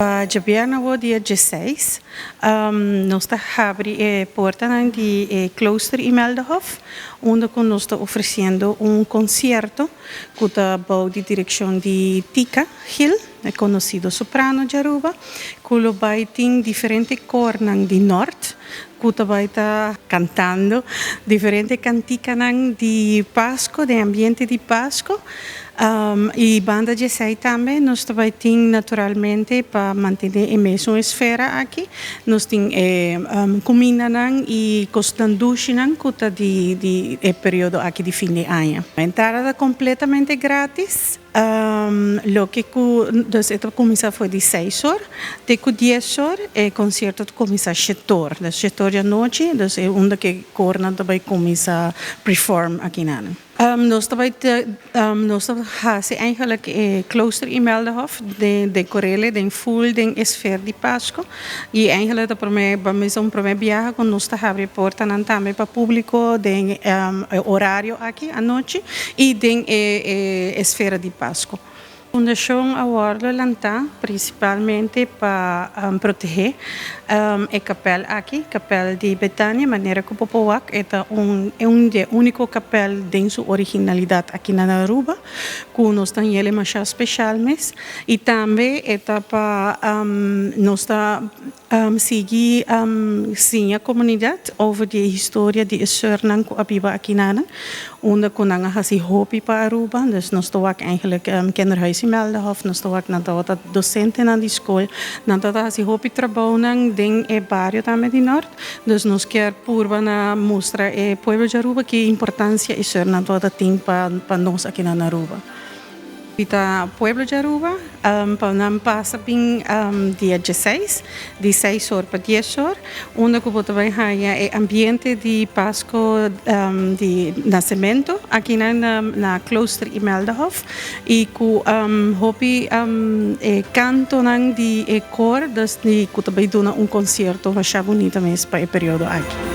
para Jabiana dia 16, nós está abrir a porta de Klooster Imeldenhof, onde nós está oferecendo concerto com a de direção de Tika Hill, conhecido soprano de Aruba, que vai ter diferentes cornas de norte, que vai estar cantando diferentes canticas de Páscoa, de ambiente de Páscoa. E banda de sei também, nós também temos naturalmente para manter a mesma esfera aqui, nós temos comida e costanduche de período aqui de fim de ano. A entrada é completamente grátis. Lo que começa foi de 6 horas, de 10 horas, o concerto começa às 7 horas. Das 7 horas da noite, é onde que corna também começa a perform aqui na. Nós também fazemos eigenlijk Klooster Imeldenhof, de Corelle, de full, de esfera de Páscoa. E eigenlijk vamos primeiro viagem com nós abrir porta também para o público, de horário aqui à noite e de esfera de Páscoa. A Fundação Award lança principalmente para proteger a capela aqui, capela de Betânia, maneira que o Popoac é o único capela de sua originalidade aqui na Aruba, que nós temos ele mais especial mesmo, e também é para nós seguir a comunidade over a história de Suriname que abiba aqui na, onde que nós fazemos hobby para Aruba, dus nós estamos eigenlijk kinderhuis in Imeldenhof, nós estamos na docente na escola, nós estamos hobby trabalhando den e barrio também de norte, dus nós quer purba na mostrar e pueblo de Aruba que importância isso na toda tem para nós aqui na Aruba. Para o pueblo de Aruba, nós passa bem dia 16, de 6 horas para 10 horas, onde que também é ambiente de Páscoa de nascimento aqui na Klooster Imeldenhof e com hobby canto de cor, que também dá concerto bastante bonito mesmo para o período aqui.